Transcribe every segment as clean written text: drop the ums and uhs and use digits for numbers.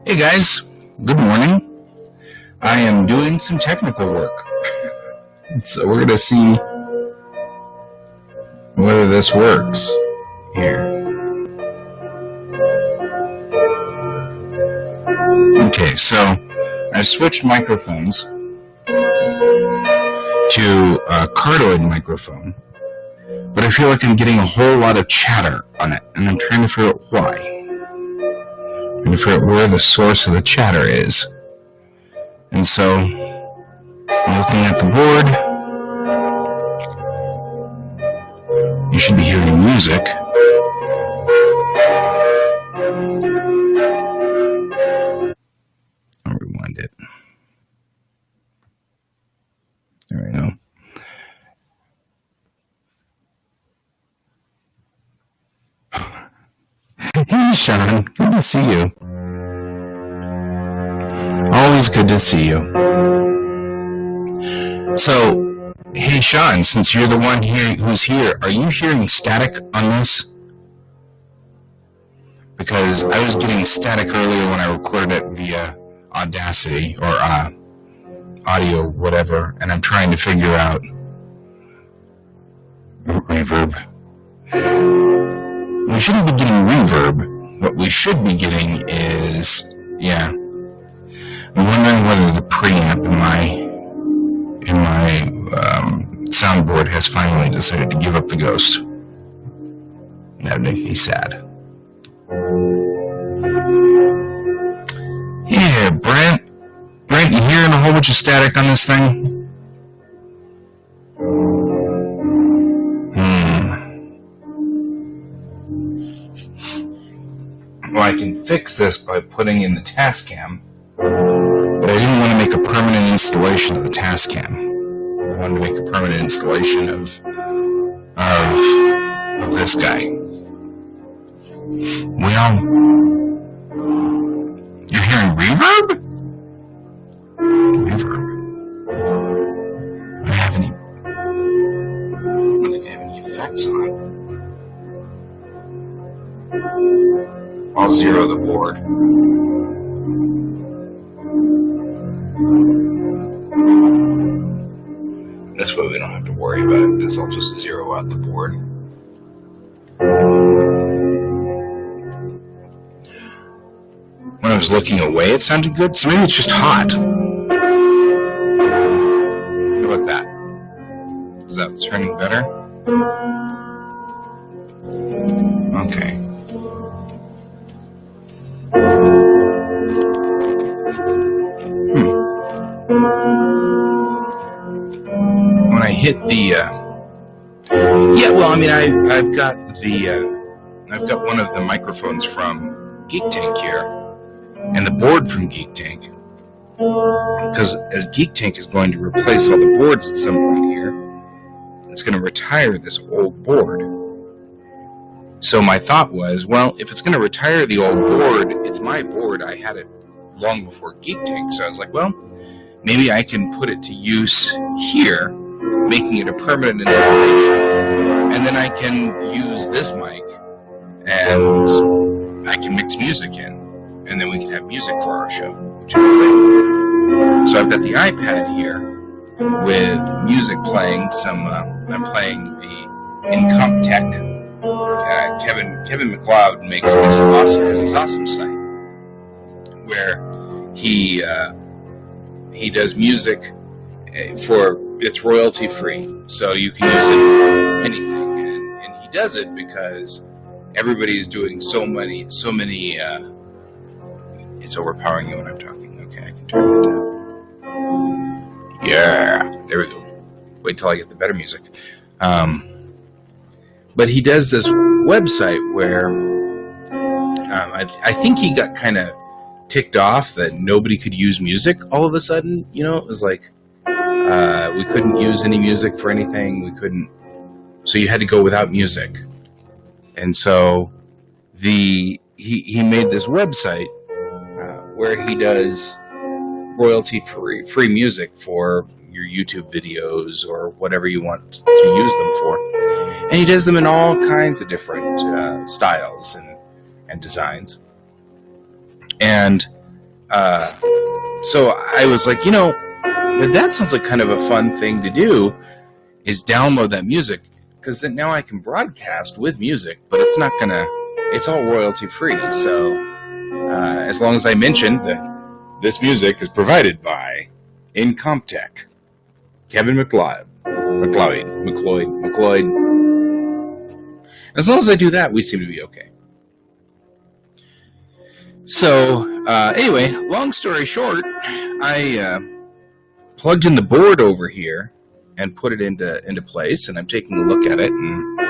Hey guys, good morning. I am doing some technical work. So we're going to see whether this works here. Okay, so I switched microphones to a cardioid microphone, but I feel like I'm getting a whole lot of chatter on it, and I'm trying to figure out why. And figure out where the source of the chatter is. And so, I'm looking at the board. You should be hearing music. I'll rewind it. There we go. Hey, Sean. Good to see you. Always good to see you. So, hey, Sean, since you're the one here who's here, are you hearing static on this? Because I was getting static earlier when I recorded it via Audacity or audio, whatever, and I'm trying to figure out reverb. We shouldn't be getting reverb. What we should be getting is, I'm wondering whether the preamp in my soundboard has finally decided to give up the ghost. That would make me sad. Yeah, Brent, you hearing a whole bunch of static on this thing? Well, I can fix this by putting in the Tascam, but I didn't want to make a permanent installation of the Tascam. I wanted to make a permanent installation of this guy. Well, you're hearing reverb? Reverb. I don't think I have any effects on. I'll zero the board. This way we don't have to worry about it, because I'll just zero out the board. When I was looking away, it sounded good, so maybe it's just hot. How about that? Is that turning better? Okay. When I hit the I've got one of the microphones from Geek Tank here, and the board from Geek Tank, because as Geek Tank is going to replace all the boards at some point here, it's going to retire this old board. So my thought was, well, if it's going to retire the old board, it's my board. I had it long before Geek Tank, so I was like, well, maybe I can put it to use here, making it a permanent installation, and then I can use this mic, and I can mix music in, and then we can have music for our show, which is great. So I've got the iPad here with music playing. I'm playing the Incomptech. Kevin MacLeod makes this awesome site where he does music for, it's royalty free, so you can use it for anything, and he does it because everybody is doing so many it's overpowering you when I'm talking. Okay, I can turn that down. Yeah, there we go. Wait till I get the better music. But he does this website where I think he got kind of ticked off that nobody could use music all of a sudden. You know, it was like we couldn't use any music for anything. We couldn't, so you had to go without music. And so he made this website where he does royalty free music for your YouTube videos or whatever you want to use them for. And he does them in all kinds of different styles and designs. And So I was like, that sounds like kind of a fun thing to do, is download that music, because then now I can broadcast with music, but it's all royalty free. So as long as I mention that this music is provided by Incomptech, Kevin McLeod. As long as I do that, we seem to be okay. So anyway, long story short, I plugged in the board over here and put it into place, and I'm taking a look at it, and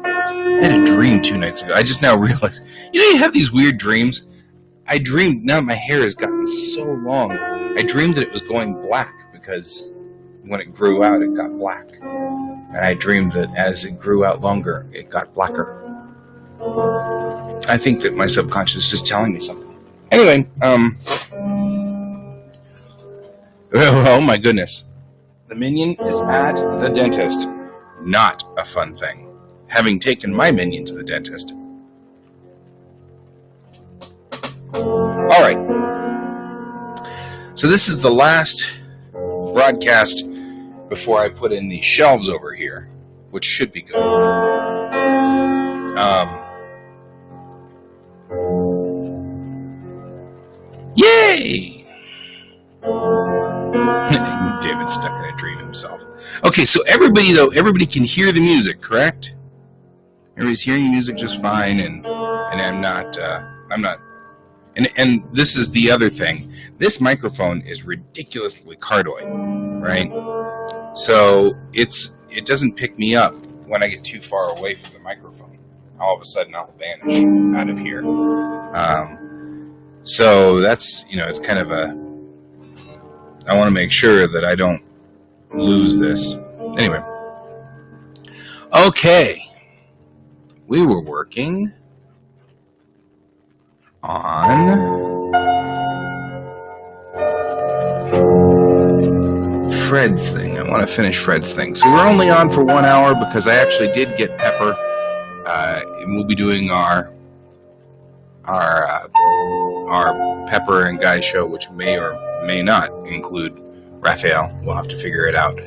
I had a dream 2 nights ago. I just now realized, you have these weird dreams. I dreamed, now my hair has gotten so long, I dreamed that it was going black, because when it grew out, it got black. And I dreamed that as it grew out longer, it got blacker. I think that my subconscious is telling me something. Anyway, oh my goodness. The minion is at the dentist. Not a fun thing. Having taken my minion to the dentist. Alright. So this is the last broadcast before I put in the shelves over here, which should be good. Yay! David's stuck in a dream himself. Okay, so everybody can hear the music, correct? Everybody's hearing the music just fine, and I'm not, and this is the other thing. This microphone is ridiculously cardioid, right? So it doesn't pick me up when I get too far away from the microphone. All of a sudden I'll vanish out of here. So that's, it's kind of I want to make sure that I don't lose this. Anyway. Okay. We were working on Fred's thing. I want to finish Fred's thing. So we're only on for 1 hour because I actually did get Pepper. And we'll be doing our Pepper and Guy show, which may or may not include Raphael. We'll have to figure it out.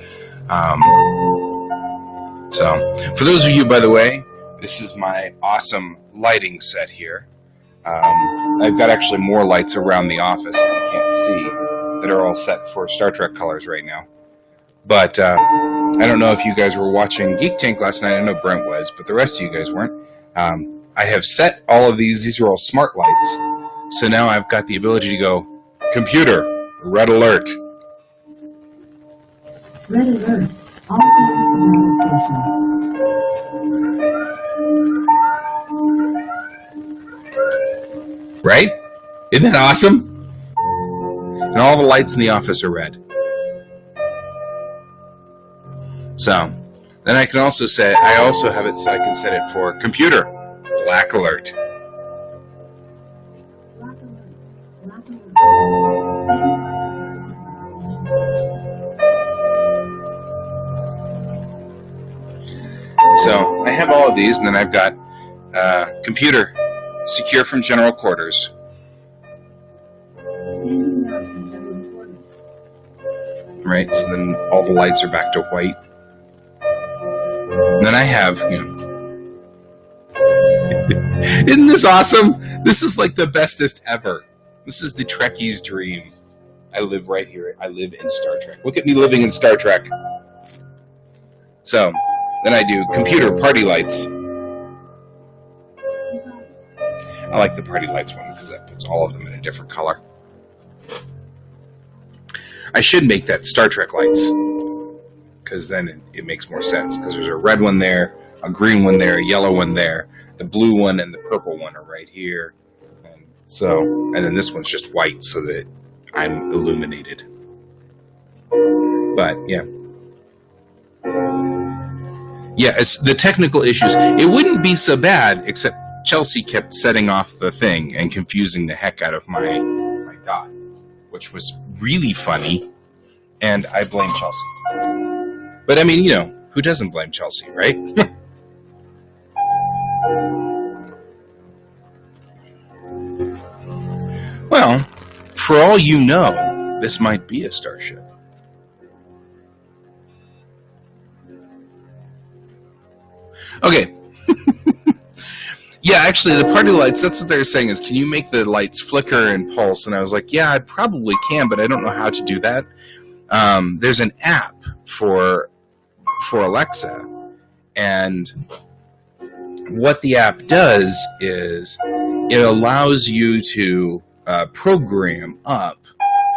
So, for those of you, by the way, this is my awesome lighting set here. I've got actually more lights around the office that you can't see that are all set for Star Trek colors right now. But I don't know if you guys were watching Geek Tank last night. I know Brent was, but the rest of you guys weren't. I have set all of these. These are all smart lights. So now I've got the ability to go, computer, red alert. Red alert. All phones to radio stations. Right? Isn't that awesome? And all the lights in the office are red. So, then I can also say, I also have it so I can set it for computer, black alert. Black alert. Black alert. So, I have all of these, and then I've got computer, secure from general quarters. Right, so then all the lights are back to white. And then I have, isn't this awesome? This is like the bestest ever. This is the Trekkie's dream. I live right here. I live in Star Trek. Look at me living in Star Trek. So, then I do computer party lights. I like the party lights one because that puts all of them in a different color. I should make that Star Trek lights, because then it makes more sense, because there's a red one there, a green one there, a yellow one there, the blue one and the purple one are right here, and then this one's just white so that I'm illuminated. But yeah, it's the technical issues. It wouldn't be so bad, except Chelsea kept setting off the thing and confusing the heck out of my dot, which was really funny, and I blame Chelsea. But I mean, who doesn't blame Chelsea, right? Well, for all you know, this might be a starship. Okay. Yeah, actually, the party lights, that's what they're saying is, can you make the lights flicker and pulse? And I was like, yeah, I probably can, but I don't know how to do that. There's an app for Alexa, and what the app does is it allows you to program up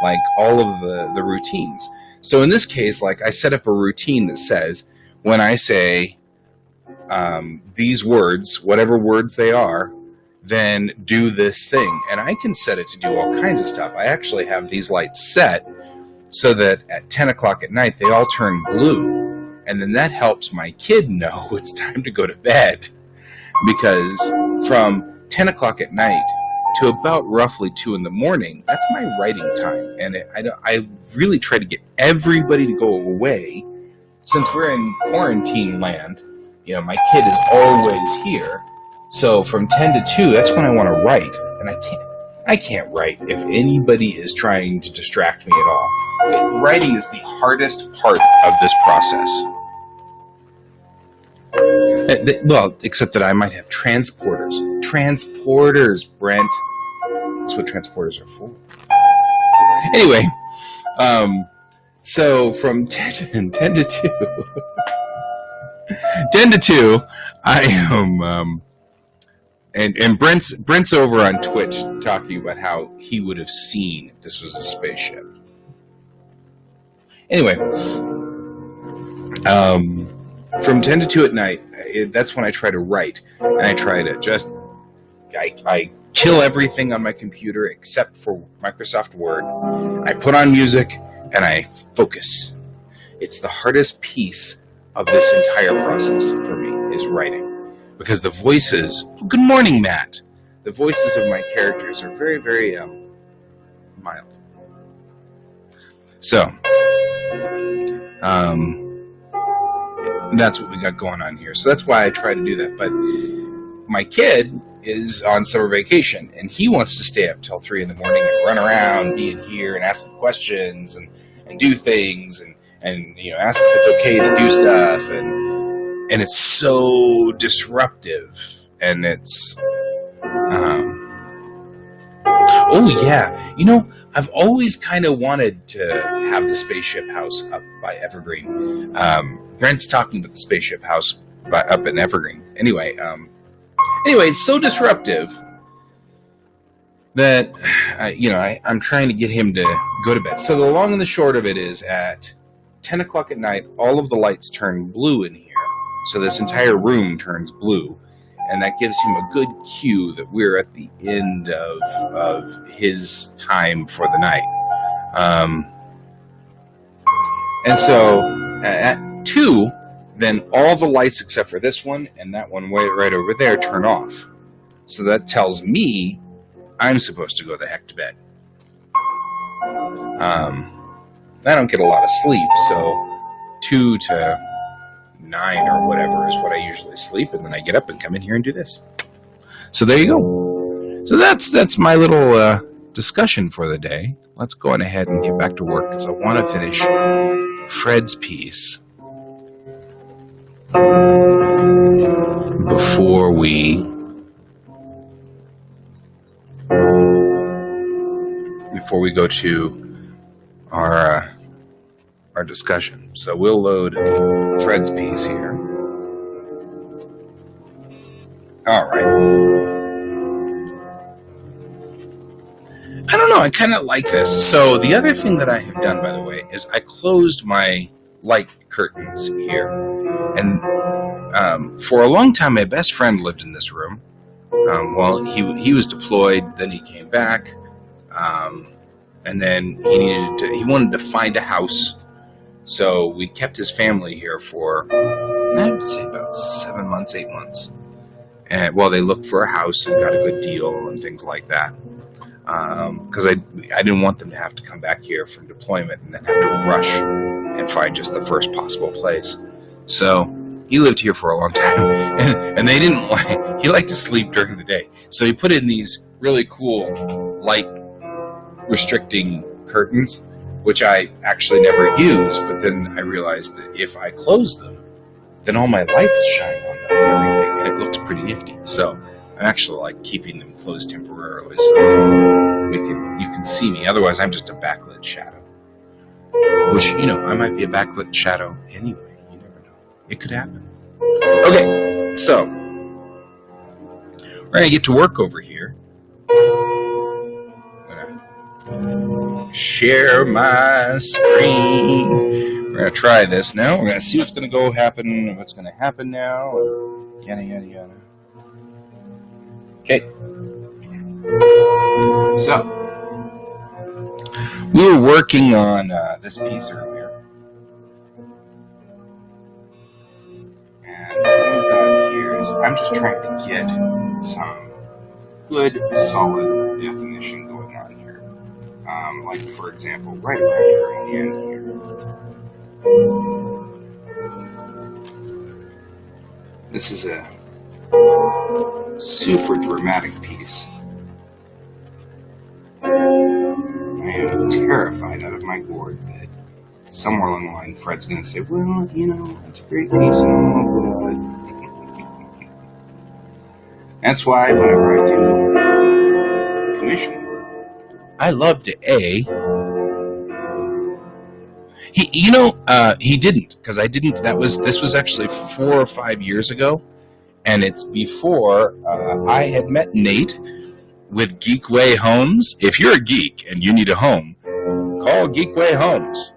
like all of the routines. So in this case, like I set up a routine that says when I say these words, whatever words they are, then do this thing. And I can set it to do all kinds of stuff. I actually have these lights set so that at 10 o'clock at night, they all turn blue. And then that helps my kid know it's time to go to bed. Because from 10 o'clock at night to about roughly 2 in the morning, that's my writing time. And I really try to get everybody to go away. Since we're in quarantine land, you know, my kid is always here. So from 10 to 2, that's when I want to write. And I can't write if anybody is trying to distract me at all. Writing is the hardest part of this process. Well, except that I might have transporters. Transporters, Brent. That's what transporters are for. Anyway, so from 10 to 2, 10 to 2, I am, and Brent's over on Twitch talking about how he would have seen if this was a spaceship. Anyway, from 10 to 2 at night, that's when I try to write, and I try to just, I kill everything on my computer except for Microsoft Word. I put on music, and I focus. It's the hardest piece of this entire process for me, is writing. Because the voices, good morning, Matt. The voices of my characters are very, very mild. So, that's what we got going on here. So that's why I try to do that. But my kid is on summer vacation, and he wants to stay up till 3 in the morning and run around, be in here, and ask me questions, and do things, and you know, ask if it's okay to do stuff, and it's so disruptive, and it's oh yeah, you know, I've always kind of wanted to have the spaceship house up by Evergreen. Brent's talking about the spaceship house up in Evergreen. Anyway, it's so disruptive that I'm trying to get him to go to bed. So the long and the short of it is, at 10 o'clock at night, all of the lights turn blue in here. So this entire room turns blue. And that gives him a good cue that we're at the end of his time for the night. And so at 2, then all the lights except for this one and that one right over there turn off. So that tells me I'm supposed to go the heck to bed. I don't get a lot of sleep, so 2 to 9 or whatever is what I usually sleep, and then I get up and come in here and do this. So there you go. So that's my little discussion for the day. Let's go on ahead and get back to work, because I want to finish Fred's piece before we go to our discussion. So we'll load Fred's piece here. All right. I don't know. I kind of like this. So the other thing that I have done, by the way, is I closed my light curtains here. And for a long time, my best friend lived in this room. Well, he was deployed, then he came back, and then he wanted to find a house. So we kept his family here for, I would say, about 7 months, 8 months. And while they looked for a house and got a good deal and things like that. Because I didn't want them to have to come back here from deployment and then have to rush and find just the first possible place. So he lived here for a long time, and they didn't he liked to sleep during the day. So he put in these really cool light restricting curtains, which I actually never use, but then I realized that if I close them, then all my lights shine on them and everything, and it looks pretty nifty. So I'm actually like keeping them closed temporarily so you can see me. Otherwise, I'm just a backlit shadow. Which, I might be a backlit shadow anyway. You never know. It could happen. Okay, so we're going to get to work over here. I'm going to share my screen. We're going to try this now. We're going to see what's going to happen now. Yada, yada, yada. Okay. So, we were working on this piece earlier. And what we've got here is I'm just trying to get some good, solid definition going on here. Like, for example, right around her hand here. This is a super dramatic piece. I am terrified out of my gourd that somewhere along the line Fred's going to say, well, it's a great piece and all, but that's why whenever I do commission work, I love to he didn't, because I didn't. This was actually 4 or 5 years ago, and it's before I had met Nate with Geekway Homes. If you're a geek and you need a home, call Geekway Homes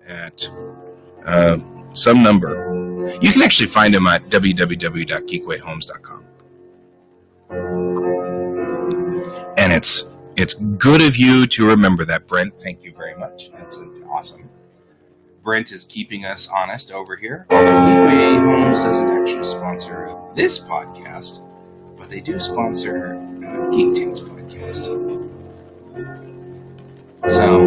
at some number. You can actually find him at www.geekwayhomes.com. And it's good of you to remember that, Brent. Thank you very much. That's awesome. Brent is keeping us honest over here. Although Geekway Homes doesn't actually sponsor this podcast, but they do sponsor Geek Tank's podcast. So,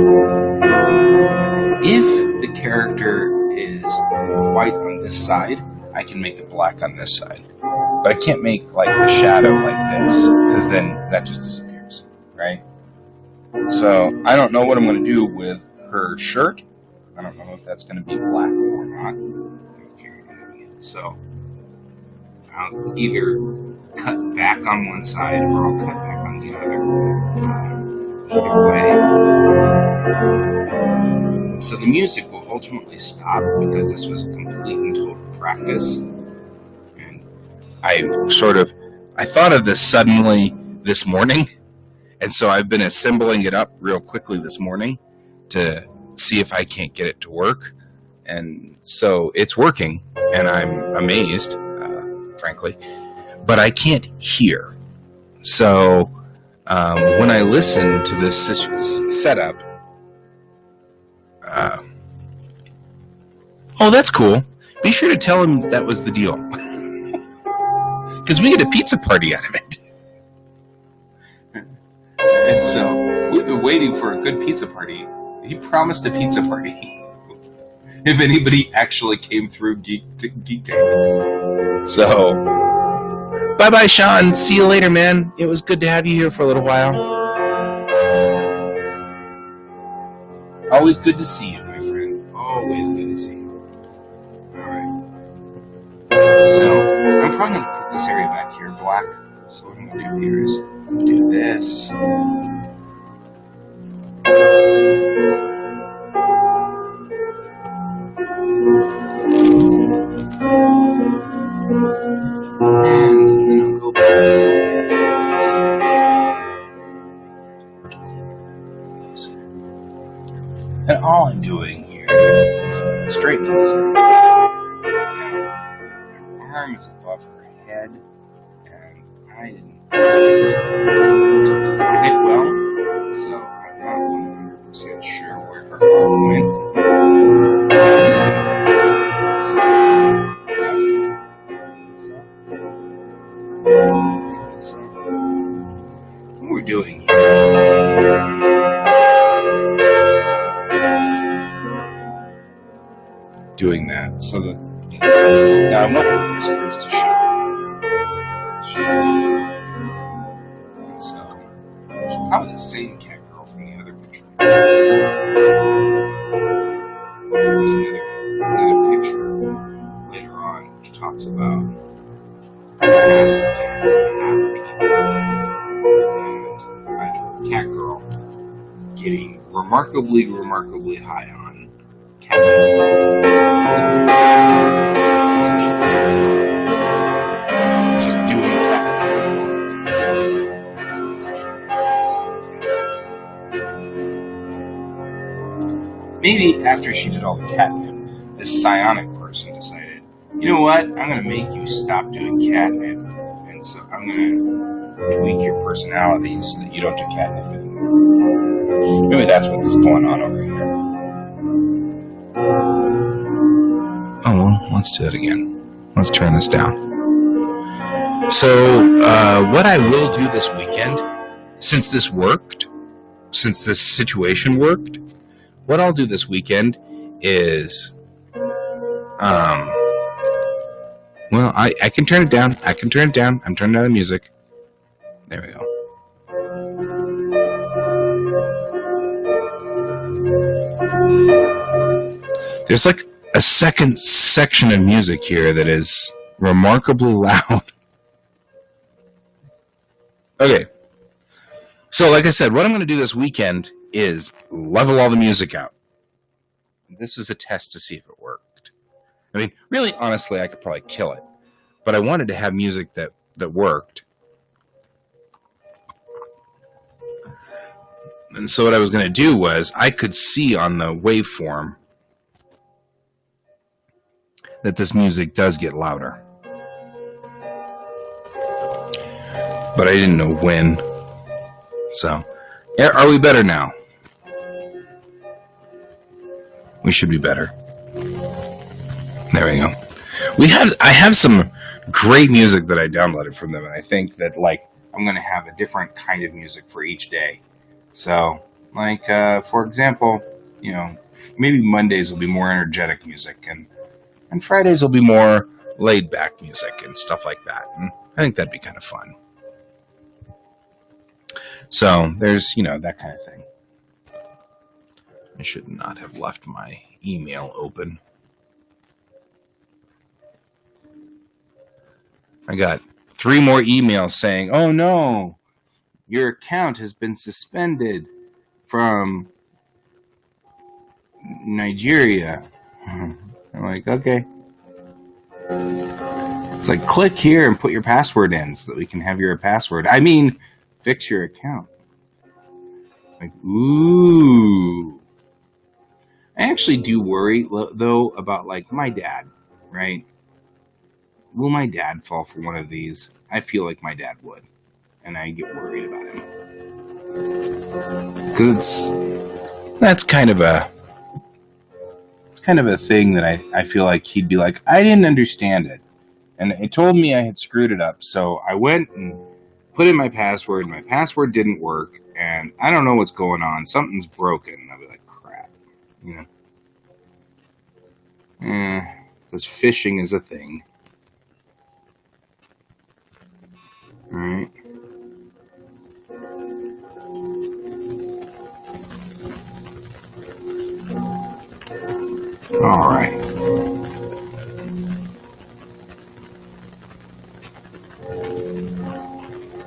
if the character is white on this side, I can make it black on this side. But I can't make like the shadow like this, because then that just disappears, right? So, I don't know what I'm going to do with her shirt. I don't know if that's going to be black or not. So, I'll either cut back on one side or I'll cut back on the other. Either way. So the music will ultimately stop because this was a complete and total practice. And I thought of this suddenly this morning. And so I've been assembling it up real quickly this morning to see if I can't get it to work. And so it's working, and I'm amazed, frankly, but I can't hear. So when I listen to this setup, oh, that's cool. Be sure to tell him that was the deal, because we get a pizza party out of it. And so we've been waiting for a good pizza party. He promised a pizza party if anybody actually came through Geek Tank. So, bye-bye, Sean. See you later, man. It was good to have you here for a little while. Always good to see you, my friend. Always good to see you. Alright. So, I'm probably going to put this area back here black. So what I'm going to do here is do this. And then I'll go back. And all I'm doing here is straightening this area. Her arm is above her head, and I didn't design it well, so I'm not 100% sure where her arm went. What we're doing here is doing that so that now I want the whiskers to show. She's deep. And so she's probably the same cat girl from the other picture. There's another picture later on which talks about and cat girl getting remarkably high on cat. Just doing cat. Maybe after she did all the catnip, this psionic person decided, you know what, I'm going to make you stop doing catnip, and so I'm going to tweak your personality so that you don't do catnip anymore. Maybe that's what's going on over here. Oh, well, let's do it again. Let's turn this down. So, what I will do this weekend, since this situation worked, what I'll do this weekend is, well, I can turn it down. I'm turning down the music. There we go. There's like a second section of music here that is remarkably loud. Okay. So, like I said, what I'm going to do this weekend is level all the music out. This was a test to see if it worked. I mean, really, honestly, I could probably kill it. But I wanted to have music that worked. And so what I was going to do was, I could see on the waveform that this music does get louder. But I didn't know when. So, are we better now? We should be better. There we go. I have some great music that I downloaded from them, and I think that, like, I'm going to have a different kind of music for each day. So, like, for example, you know, maybe Mondays will be more energetic music, and Fridays will be more laid-back music and stuff like that. And I think that'd be kind of fun. So, there's, you know, that kind of thing. I should not have left my email open. I got 3 more emails saying, oh no, your account has been suspended from Nigeria. I'm like, okay. It's like, click here and put your password in so that we can have your password. I mean, fix your account. Like, ooh. I actually do worry, though, about, like, my dad, right? Will my dad fall for one of these? I feel like my dad would. And I get worried about him. Because that's kind of a thing that I feel like he'd be like, I didn't understand it. And it told me I had screwed it up. So I went and put in my password. My password didn't work. And I don't know what's going on. Something's broken. And I'll be like, crap. You know? Because phishing is a thing. Alright. Alright.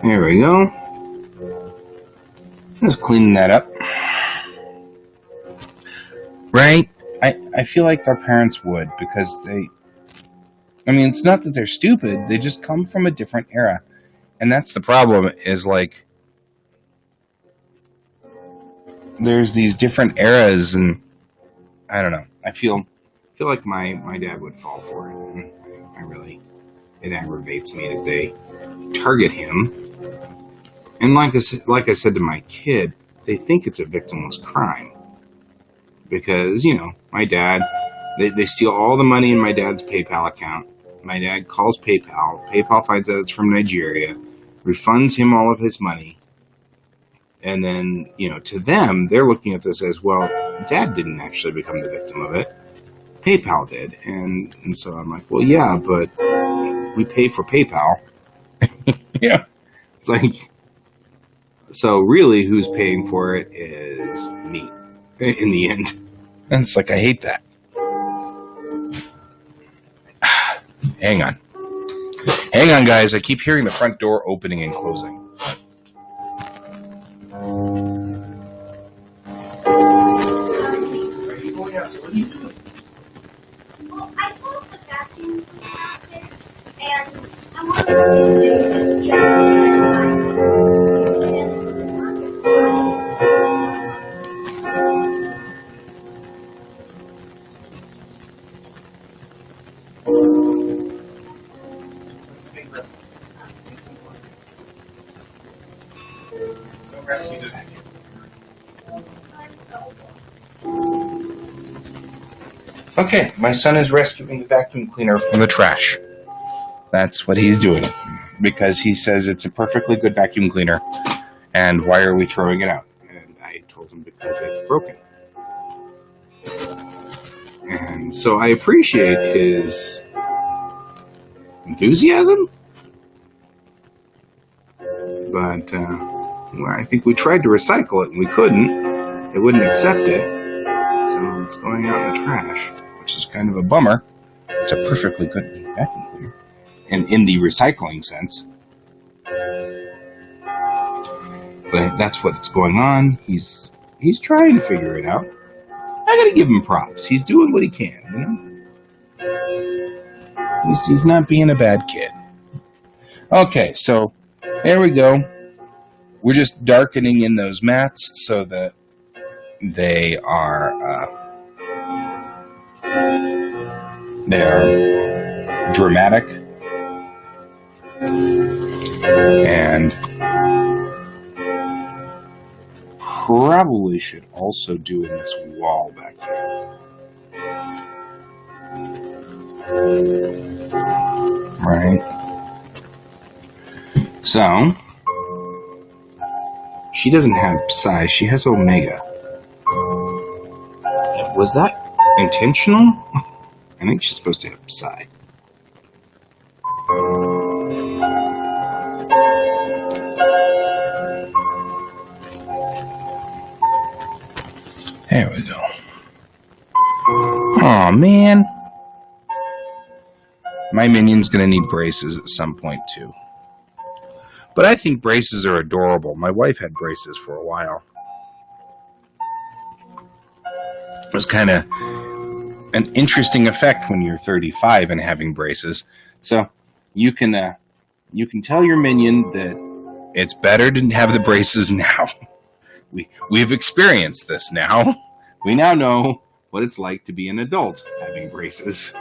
There we go. Just cleaning that up. Right? I feel like our parents would, because it's not that they're stupid, they just come from a different era. And that's the problem, is like, there's these different eras, and I don't know. I feel like my dad would fall for it. And it aggravates me that they target him. And like I said to my kid, they think it's a victimless crime. Because, you know, my dad, they steal all the money in my dad's PayPal account. My dad calls PayPal. PayPal finds out it's from Nigeria, refunds him all of his money. And then, you know, to them, they're looking at this as, well, Dad didn't actually become the victim of it. PayPal did. And so I'm like, well, yeah, but we pay for PayPal. Yeah. It's like, So really, who's paying for it is me in the end. And it's like, I hate that. Hang on. Hang on, guys. I keep hearing the front door opening and closing. Are you going out? What are you doing? Well, I saw the vacuum out there, and I wanted to see just Don't rescue the vacuum. Okay, my son is rescuing the vacuum cleaner from the trash. That's what he's doing. Because he says it's a perfectly good vacuum cleaner. And why are we throwing it out? And I told him because it's broken. And so I appreciate his enthusiasm. But I think we tried to recycle it and we couldn't. It wouldn't accept it. So it's going out in the trash, which is kind of a bummer. It's a perfectly good vacuum cleaner. And in the recycling sense. But that's what's going on. He's trying to figure it out. I gotta give him props. He's doing what he can, you know? He's not being a bad kid. Okay, so there we go. We're just darkening in those mats so that they are dramatic. And probably should also do in this wall back here. Right. So, she doesn't have psi, she has omega. Was that intentional? I think she's supposed to have psi. There we go. Aw, man. My minion's gonna need braces at some point, too. But I think braces are adorable. My wife had braces for a while. It was kind of an interesting effect when you're 35 and having braces. So you can tell your minion that it's better to have the braces now. We've experienced this now. We now know what it's like to be an adult having braces.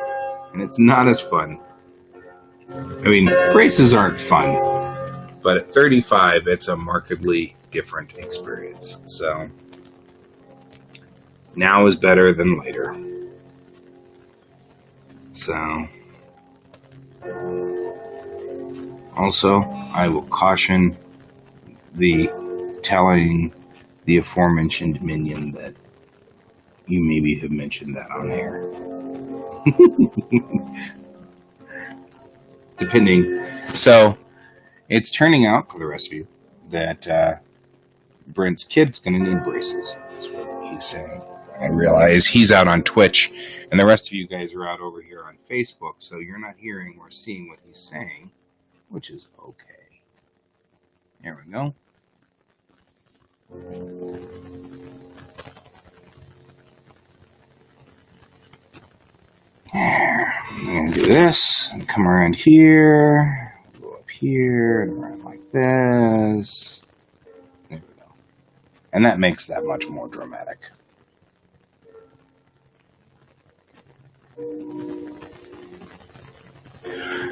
And it's not as fun. I mean, braces aren't fun. But at 35, it's a markedly different experience. So now is better than later. So also, I will caution telling the aforementioned minion that you maybe have mentioned that on air. Depending. So it's turning out, for the rest of you, that Brent's kid's going to need braces. That's what he's saying. I realize he's out on Twitch, and the rest of you guys are out over here on Facebook, so you're not hearing or seeing what he's saying, which is okay. There we go. There. I'm going to do this, and come around here, go up here, and around like this. There we go. And that makes that much more dramatic.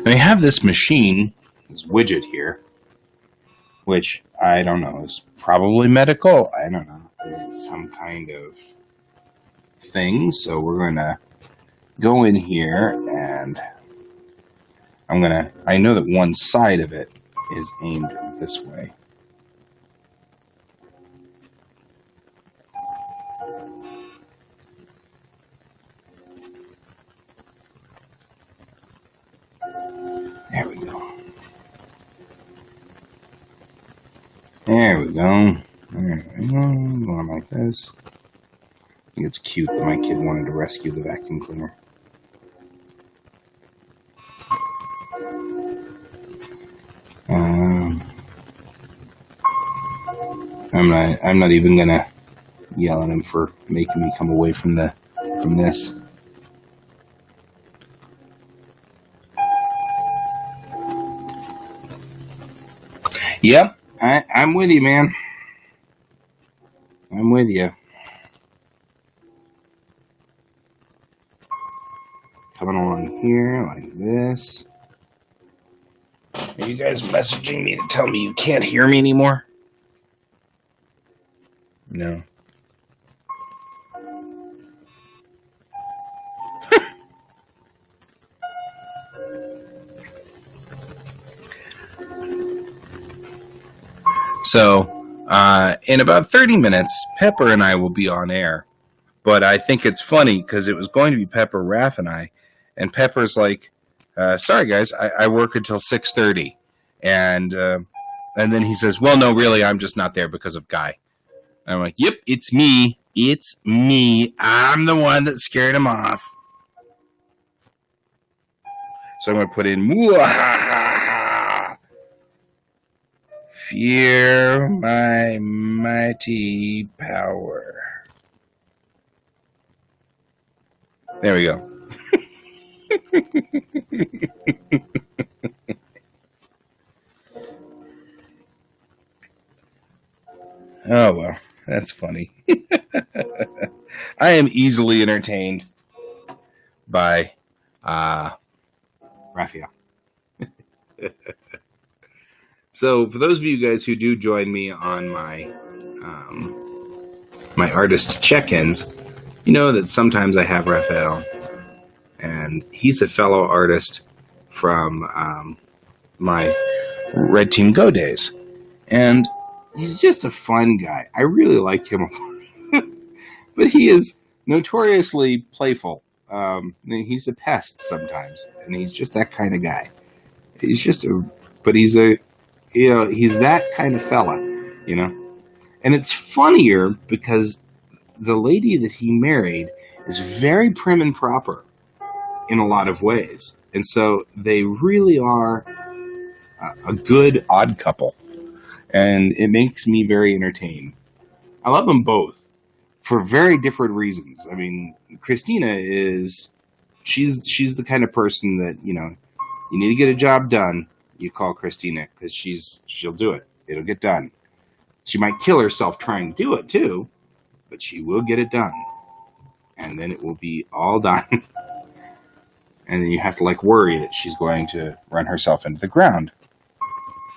We have this machine, this widget here, which I don't know, is probably medical. I don't know. It's some kind of thing. So we're going to go in here and I know that one side of it is aimed this way. There we go. There we go. There we go. Going like this. I think it's cute that my kid wanted to rescue the vacuum cleaner. I'm not even gonna yell at him for making me come away from this. Yep, I'm with you, man. I'm with you. Coming along here like this. Are you guys messaging me to tell me you can't hear me anymore? No. So, in about 30 minutes, Pepper and I will be on air. But I think it's funny because it was going to be Pepper, Raph, and I. And Pepper's like, sorry, guys, I work until 6:30. And then he says, well, no, really, I'm just not there because of Guy. And I'm like, yep, it's me. It's me. I'm the one that scared him off. So I'm going to put in, Muahaha. Fear my mighty power. There we go. Oh, well, that's funny. I am easily entertained by Raphael. So, for those of you guys who do join me on my my artist check-ins, you know that sometimes I have Raphael, and he's a fellow artist from my Red Team Go days, and he's just a fun guy. I really like him a lot, but he is notoriously playful. He's a pest sometimes, and he's just that kind of guy. He's that kind of fella, you know. And it's funnier because the lady that he married is very prim and proper in a lot of ways. And so they really are a good odd couple. And it makes me very entertained. I love them both for very different reasons. I mean, Christina she's the kind of person that, you know, you need to get a job done, you call Christina, because she'll do it. It'll get done. She might kill herself trying to do it too, but she will get it done. And then it will be all done. And then you have to worry that she's going to run herself into the ground.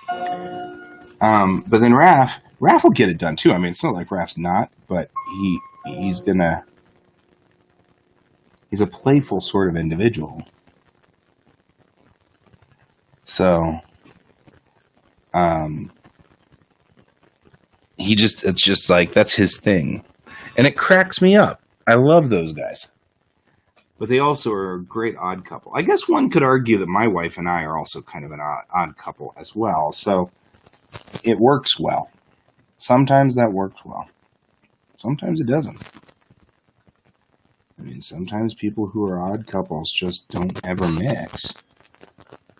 But then Raph will get it done too. I mean, it's not like Raph's not, but he's a playful sort of individual. So, it's just like, that's his thing. And it cracks me up. I love those guys. But they also are a great odd couple. I guess one could argue that my wife and I are also kind of an odd couple as well. So it works well. Sometimes that works well. Sometimes it doesn't. I mean, sometimes people who are odd couples just don't ever mix.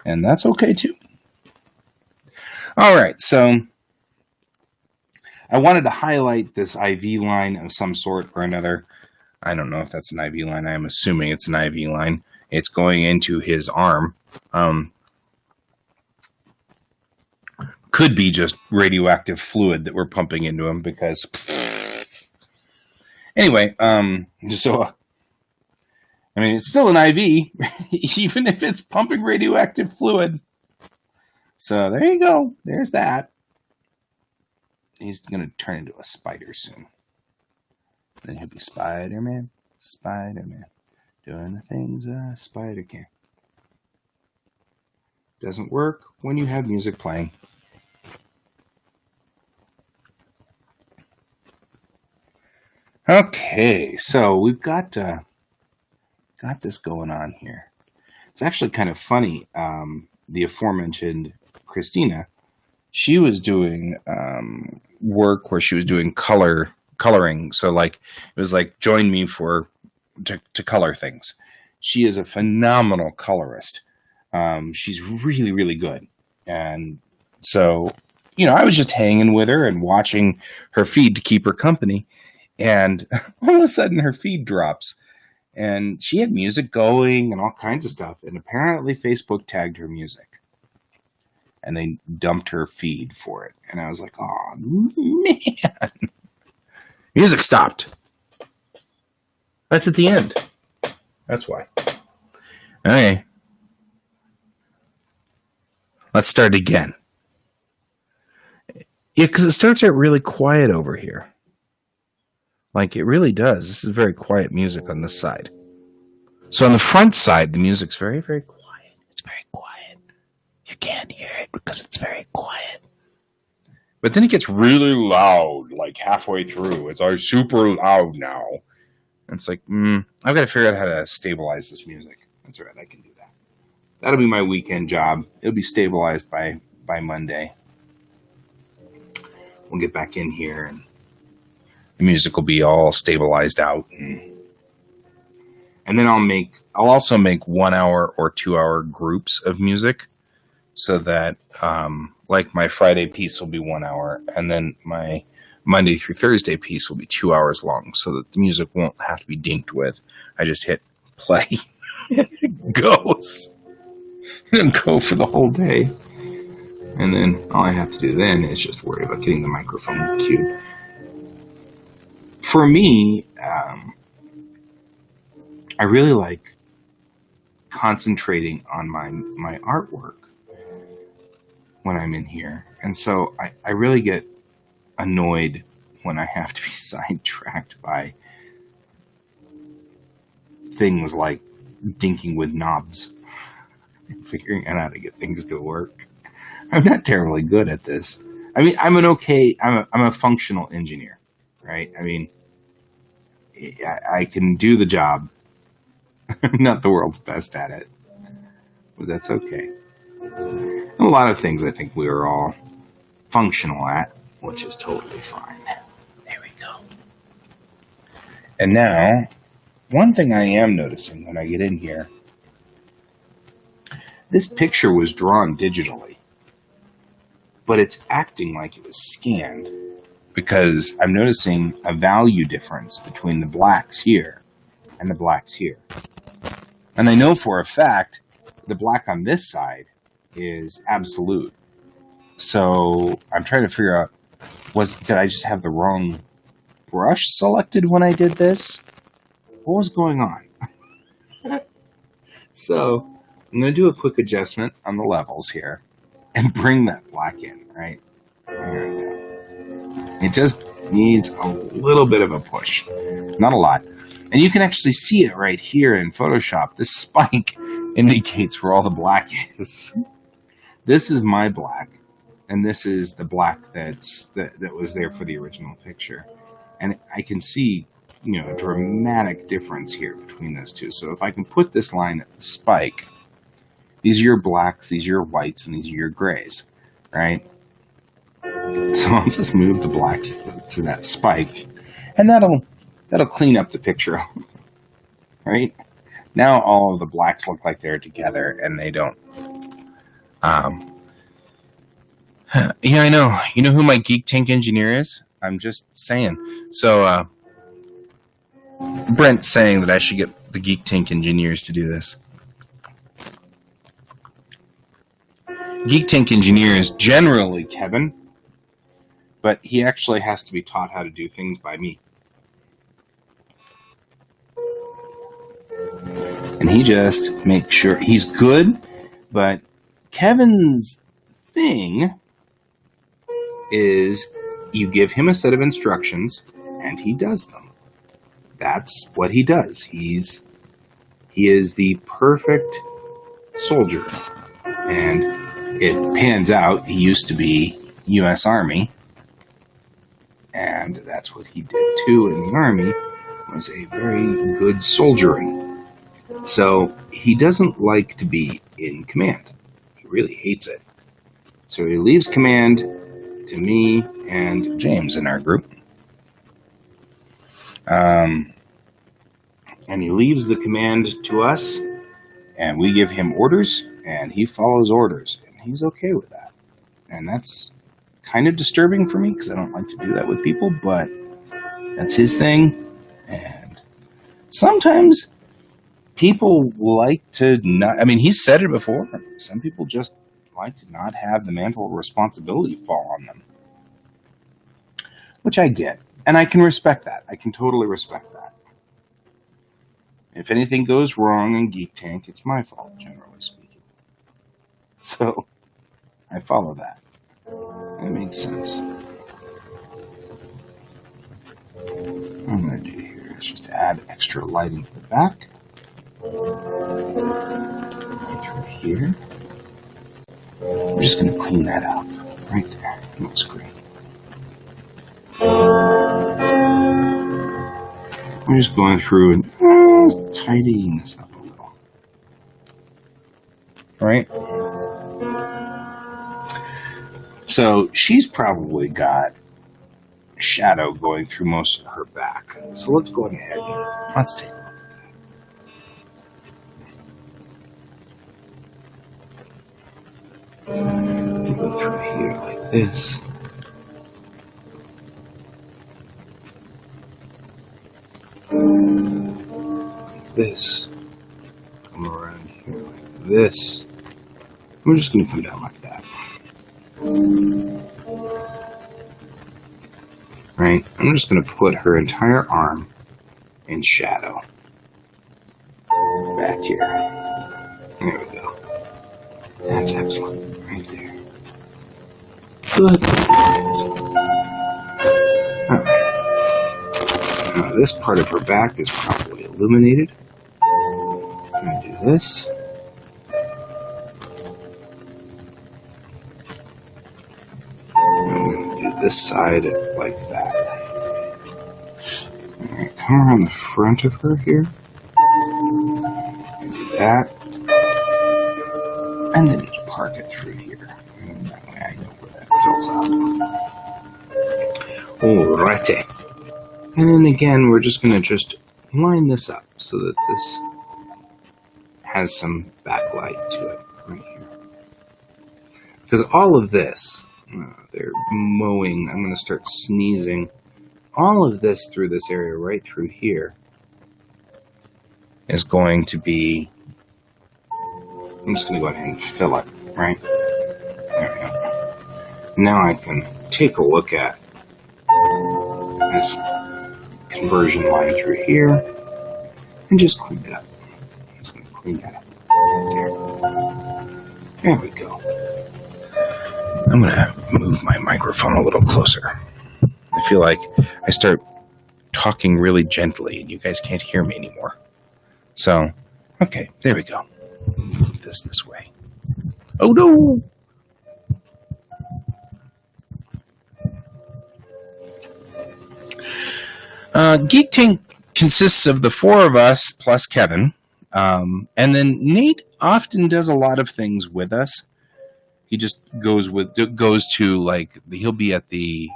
And that's okay too. All right, so I wanted to highlight this IV line of some sort or another. I don't know if that's an IV line. I'm assuming it's an IV line. It's going into his arm. Could be just radioactive fluid that we're pumping into him because... Anyway, so... I mean, it's still an IV, even if it's pumping radioactive fluid. So there you go. There's that. He's going to turn into a spider soon. Then he'll be Spider-Man. Spider-Man. Doing the things a spider can. Doesn't work when you have music playing. Okay, so we've got this going on here. It's actually kind of funny. The aforementioned Christina, she was doing work where she was doing coloring. So like it was like join me to color things. She is a phenomenal colorist. She's really, really good. And so, I was just hanging with her and watching her feed to keep her company. And all of a sudden her feed drops. And she had music going and all kinds of stuff. And apparently Facebook tagged her music. And they dumped her feed for it. And I was like, oh, man. Music stopped. That's at the end. That's why. Okay. Let's start again. Yeah, because it starts out really quiet over here. Like, it really does. This is very quiet music on this side. So on the front side, the music's very, very quiet. It's very quiet. You can't hear it because it's very quiet. But then it gets really loud, like halfway through. It's like super loud now. And it's like, I've got to figure out how to stabilize this music. That's all right, I can do that. That'll be my weekend job. It'll be stabilized by Monday. We'll get back in here and the music will be all stabilized out. And then I'll also make 1 hour or 2 hour groups of music so that, like my Friday piece will be 1 hour and then my Monday through Thursday piece will be 2 hours long so that the music won't have to be dinked with. I just hit play. It goes. And go for the whole day. And then all I have to do then is just worry about getting the microphone cued. For me, I really like concentrating on my artwork when I'm in here. And so I really get annoyed when I have to be sidetracked by things like dinking with knobs and figuring out how to get things to work. I'm not terribly good at this. I mean, I'm a functional engineer, right? I mean, I can do the job. I'm not the world's best at it, but that's okay. A lot of things I think we are all functional at, which is totally fine. There we go. And now, one thing I am noticing when I get in here, this picture was drawn digitally, but it's acting like it was scanned because I'm noticing a value difference between the blacks here and the blacks here. And I know for a fact the black on this side is absolute. So I'm trying to figure out, did I just have the wrong brush selected when I did this? What was going on? So I'm going to do a quick adjustment on the levels here and bring that black in, right? And it just needs a little bit of a push, not a lot. And you can actually see it right here in Photoshop. This spike indicates where all the black is. This is my black, and this is the black that was there for the original picture. And I can see, a dramatic difference here between those two. So if I can put this line at the spike, these are your blacks, these are your whites, and these are your grays, right? So I'll just move the blacks to that spike, and that'll clean up the picture, right? Now all of the blacks look like they're together, and they don't. Yeah, I know. You know who my Geek Tank engineer is? I'm just saying. So, Brent's saying that I should get the Geek Tank engineers to do this. Geek Tank engineer is generally Kevin, but he actually has to be taught how to do things by me. And he just makes sure he's good, but Kevin's thing is you give him a set of instructions and he does them. That's what he does. He is the perfect soldier. And it pans out, he used to be U.S. Army, and that's what he did too in the Army, was a very good soldiering. So he doesn't like to be in command. He really hates it. So he leaves command to me and James in our group. And he leaves the command to us, and we give him orders, and he follows orders, and he's okay with that. And that's kind of disturbing for me, because I don't like to do that with people, but that's his thing. And sometimes people like to not, I mean, he's said it before, some people just like to not have the mantle of responsibility fall on them. Which I get, and I can respect that. I can totally respect that. If anything goes wrong in Geek Tank, it's my fault, generally speaking. So, I follow that. That makes sense. What I'm going to do here is just add extra lighting to the back. Right through here. I'm just going to clean that up. Right there. It looks great. I'm just going through and tidying this up a little. Right? So she's probably got shadow going through most of her back. So let's go ahead and let's take a look at that. Go through here like this. This, come around here like this. We're just going to come down like that. Right? I'm just going to put her entire arm in shadow. Back here. There we go. That's excellent. Right there. Good. Alright. Now this part of her back is probably illuminated. I'm going to do this. I'm going to do this side like that. Alright, come around the front of her here. And do that. And then just park it through here. And that way I know where that fills out. Alrighty. And then again, we're just going to just line this up so that this has some backlight to it right here. Because all of this, they're mowing, I'm going to start sneezing, all of this through this area right through here is going to be, I'm just going to go ahead and fill it, right? There we go. Now I can take a look at this conversion line through here and just clean it up. I'm just going to clean that up. There we go. I'm going to move my microphone a little closer. I feel like I start talking really gently and you guys can't hear me anymore. So, okay, there we go. Move this way. Oh no! Geek Tank consists of the four of us plus Kevin, and then Nate often does a lot of things with us. He just goes to like he'll be at the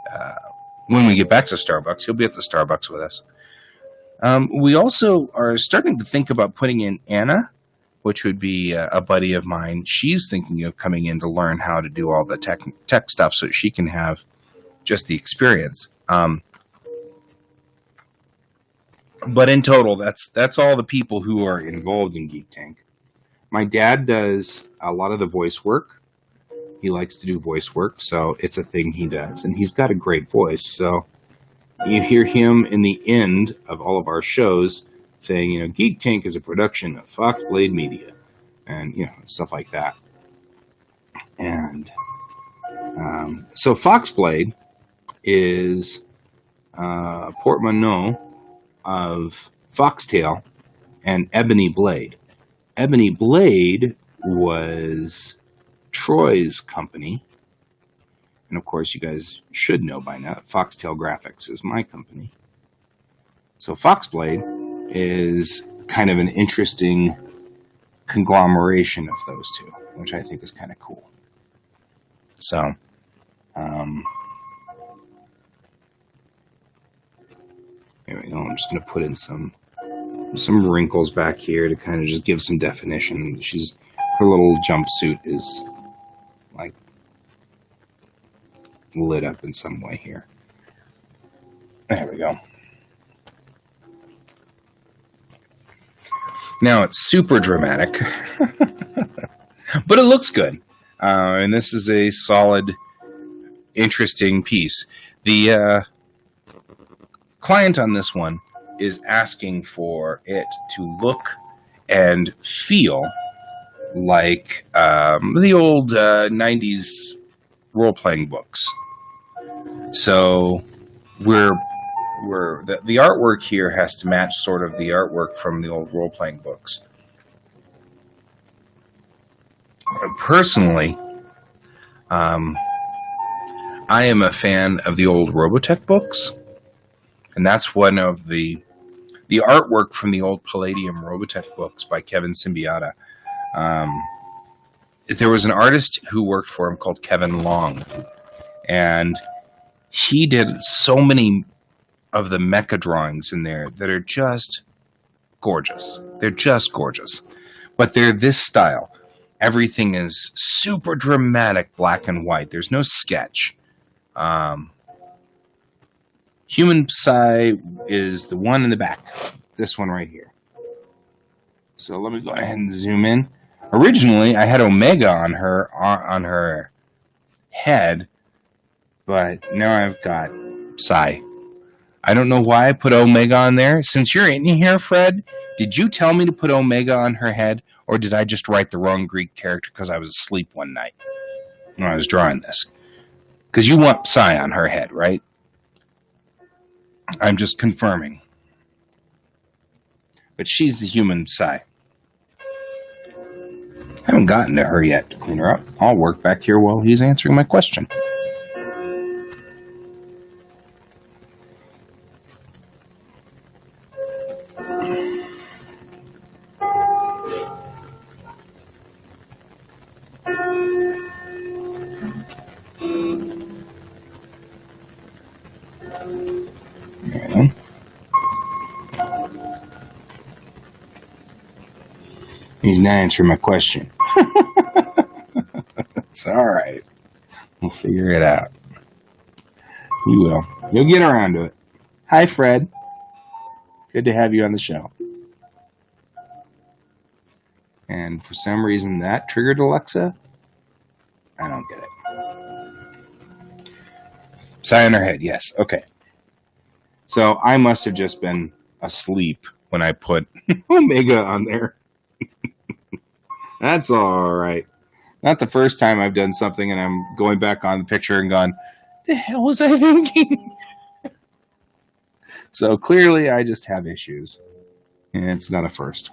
when we get back to Starbucks, he'll be at the Starbucks with us. We also are starting to think about putting in Anna, which would be a buddy of mine. She's thinking of coming in to learn how to do all the tech stuff so she can have just the experience. But in total, that's all the people who are involved in Geek Tank. My dad does a lot of the voice work. He likes to do voice work, so it's a thing he does. And he's got a great voice, so you hear him in the end of all of our shows saying, you know, Geek Tank is a production of Foxblade Media, and, you know, stuff like that. And so Foxblade is a portmanteau of Foxtail and Ebony Blade. Ebony Blade was Troy's company, and of course you guys should know by now that Foxtail Graphics is my company. So Foxblade is kind of an interesting conglomeration of those two, which I think is kind of cool. So, here we go. I'm just going to put in some wrinkles back here to kind of just give some definition. Her little jumpsuit is like lit up in some way here. There we go. Now it's super dramatic, but it looks good. And this is a solid, interesting piece. The client on this one is asking for it to look and feel like the old 90s role-playing books. So the artwork here has to match sort of the artwork from the old role-playing books. Personally, I am a fan of the old Robotech books, and that's one of the artwork from the old Palladium Robotech books by Kevin Symbiota. There was an artist who worked for him called Kevin Long, and he did so many of the mecha drawings in there that are just gorgeous. They're just gorgeous. But they're this style. Everything is super dramatic, black and white. There's no sketch. Human Psy is the one in the back. This one right here. So let me go ahead and zoom in. Originally, I had Omega on her head, but now I've got Psy. I don't know why I put Omega on there. Since you're in here, Fred, did you tell me to put Omega on her head, or did I just write the wrong Greek character because I was asleep one night when I was drawing this? Because you want Psy on her head, right? I'm just confirming. But she's the human Psy. I haven't gotten to her yet to clean her up. I'll work back here while he's answering my question. Yeah. He's not answering my question. It's all right. We'll figure it out. You will. You'll get around to it. Hi, Fred. Good to have you on the show. And for some reason that triggered Alexa. I don't get it. Psy on her head, yes. Okay. So I must have just been asleep when I put Omega on there. That's all right. Not the first time I've done something and I'm going back on the picture and gone, the hell was I thinking? So clearly I just have issues. And it's not a first.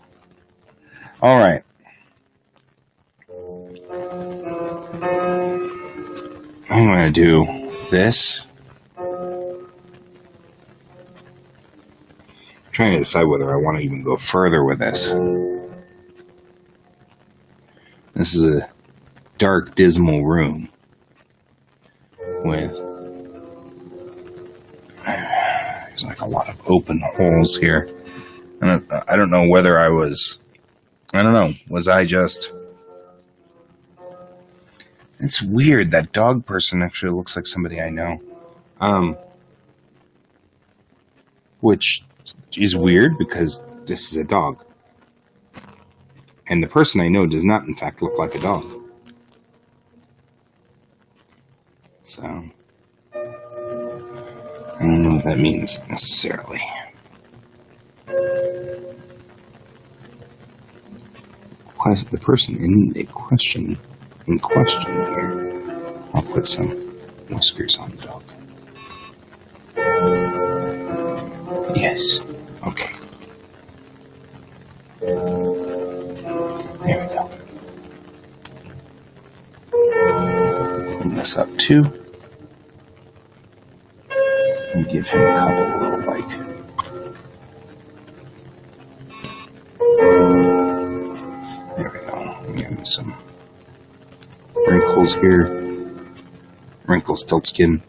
All right. I'm going to do this. I'm trying to decide whether I want to even go further with this. This is a dark, dismal room with there's like a lot of open holes here. And I don't know whether was I just... It's weird, that dog person actually looks like somebody I know. Which is weird because this is a dog. And the person I know does not, in fact, look like a dog. So, I don't know what that means, necessarily. The person in question here. I'll put some whiskers on the dog. Yes. Okay. There we go. Clean this up too. And give him a couple little there we go. Give him some wrinkles here. wrinkles, tilt skin.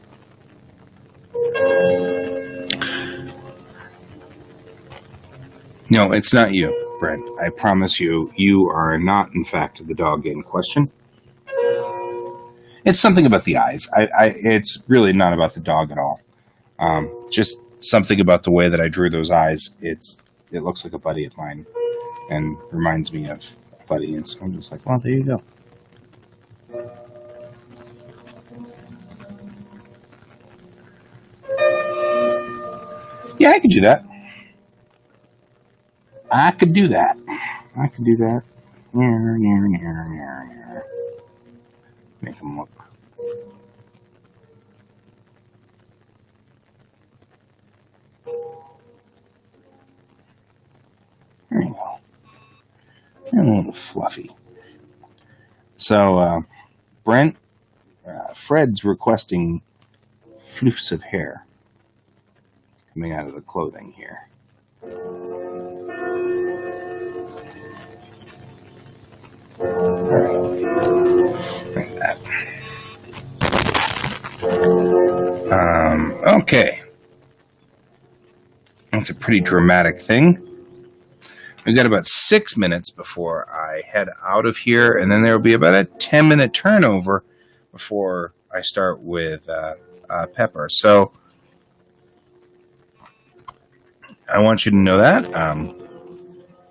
No, it's not you, Brent. I promise you, you are not, in fact, the dog in question. It's something about the eyes. It's really not about the dog at all. Just something about the way that I drew those eyes. It looks like a buddy of mine and reminds me of a buddy. And so I'm just like, well, there you go. Yeah, I could do that. I could do that. Make him look. There you go. A little fluffy. So, Brent, Fred's requesting floofs of hair coming out of the clothing here. Alright. Like that. Okay. That's a pretty dramatic thing. We've got about 6 minutes before I head out of here, and then there will be about a 10-minute turnover before I start with Pepper. So I want you to know that.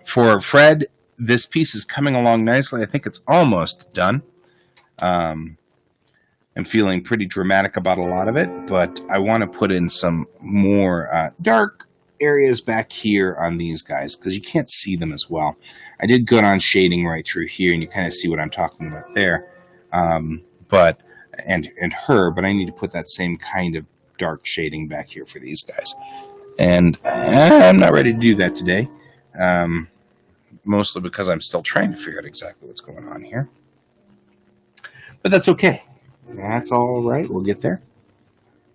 For Fred, this piece is coming along nicely. I think it's almost done. I'm feeling pretty dramatic about a lot of it, but I want to put in some more dark areas back here on these guys because you can't see them as well. I did good on shading right through here, and you kind of see what I'm talking about there. But I need to put that same kind of dark shading back here for these guys. And I'm not ready to do that today, mostly because I'm still trying to figure out exactly what's going on here. But that's okay. That's all right. We'll get there.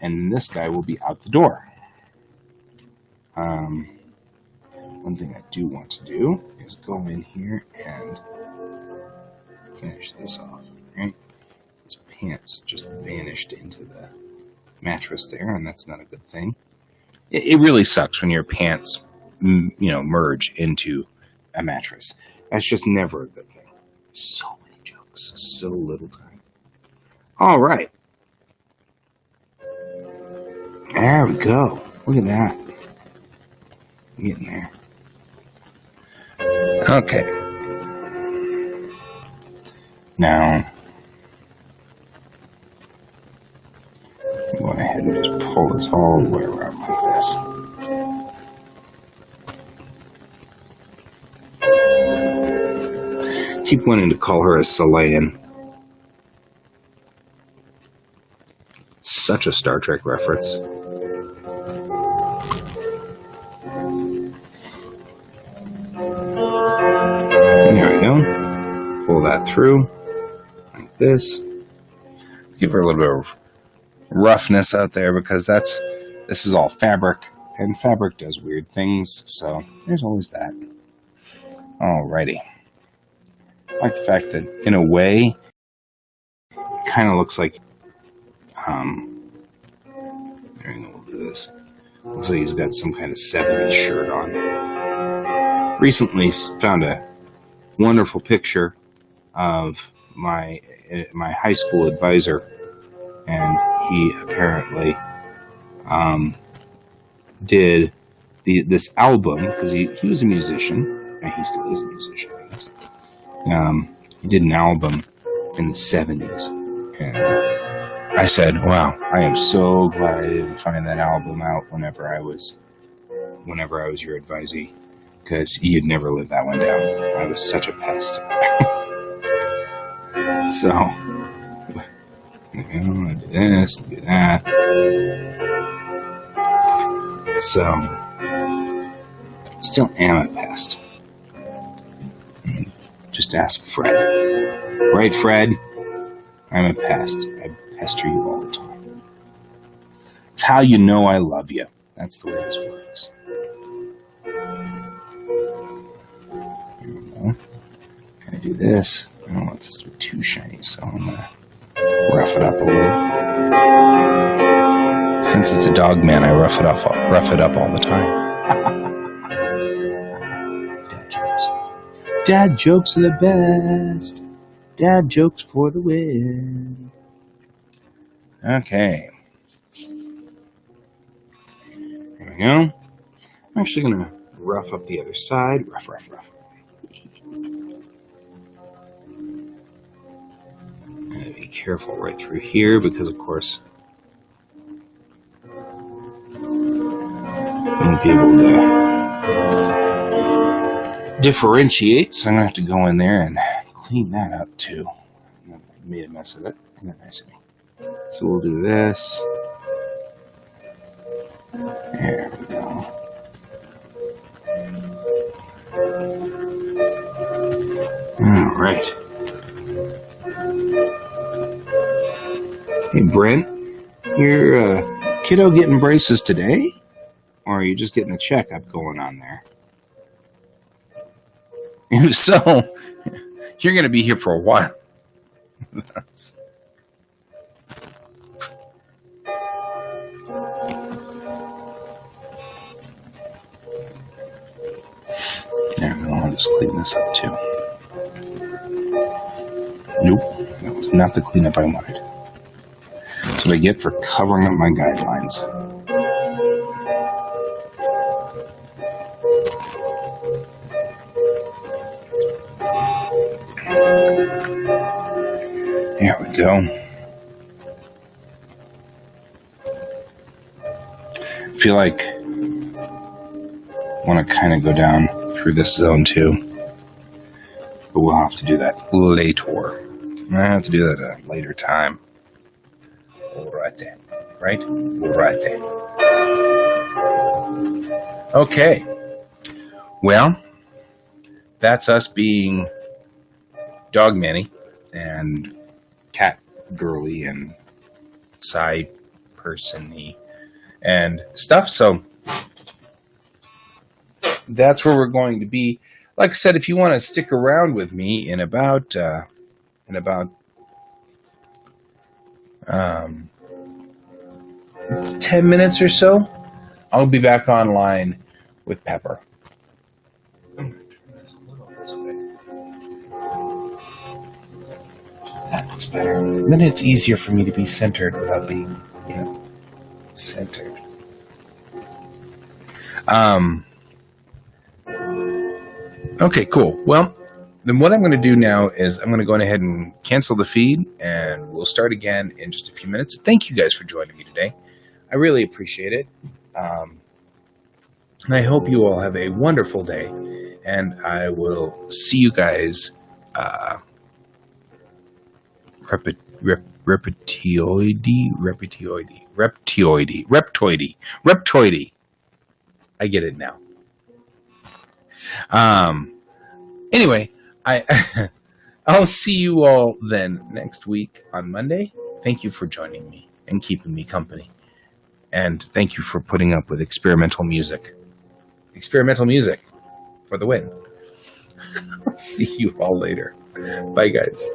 And this guy will be out the door. One thing I do want to do is go in here and finish this off. Right? His pants just vanished into the mattress there, and that's not a good thing. It really sucks when your pants, merge into a mattress. That's just never a good thing. So many jokes, so little time. All right. There we go. Look at that. I'm getting there. Okay. Now, go ahead and just pull this all the way around like this. Keep wanting to call her a Selayan. Such a Star Trek reference. There we go. Pull that through like this. Give her a little bit of roughness out there because this is all fabric, and fabric does weird things, so there's always that. Alrighty. I like the fact that in a way it kind of looks like there we go, we'll do this. Looks like he's got some kind of 70s shirt on. Recently found a wonderful picture of my high school advisor, and he apparently did this album because he was a musician, and he still is a musician, I guess. He did an album in the 70s, and I said, wow, I am so glad I didn't find that album out whenever I was your advisee, because you'd never live that one down. I was such a pest. So, I'm gonna do this, do that. So, still am a pest. Just ask Fred. Right, Fred? I'm a pest. I pester you all the time. It's how you know I love you. That's the way this works. Here we go. Gonna do this. I don't want this to be too shiny, so I'm gonna rough it up a little. Since it's a dog man, I rough it up all the time. Dad jokes. Dad jokes are the best. Dad jokes for the win. Okay. There we go. I'm actually going to rough up the other side. Rough. And be careful right through here because, of course, I won't be able to differentiate, so I'm going to have to go in there and clean that up too. I made a mess of it. Isn't that nice of me? So we'll do this. There we go. All right. Hey, Brent, your kiddo getting braces today? Or are you just getting the checkup going on there? If so, you're going to be here for a while. There we go. I'll just clean this up too. Nope, that was not the cleanup I wanted. That's what I get for covering up my guidelines. There we go. I feel like I want to kind of go down through this zone too. But we'll have to do that later. I have to do that at a later time. Right there. Right? Right there. Okay. Well, that's us being dog Manny and cat girly and side person-y and stuff. So that's where we're going to be. Like I said, if you want to stick around with me in about 10 minutes or so, I'll be back online with Pepper. That looks better. And then it's easier for me to be centered without being, centered. Okay, cool. Well, then what I'm going to do now is I'm going to go ahead and cancel the feed, and we'll start again in just a few minutes. Thank you guys for joining me today. I really appreciate it. And I hope you all have a wonderful day, and I will see you guys reptoidy. I get it now. Anyway, I'll see you all then next week on Monday. Thank you for joining me and keeping me company. And thank you for putting up with experimental music. Experimental music for the win. I'll see you all later. Bye, guys.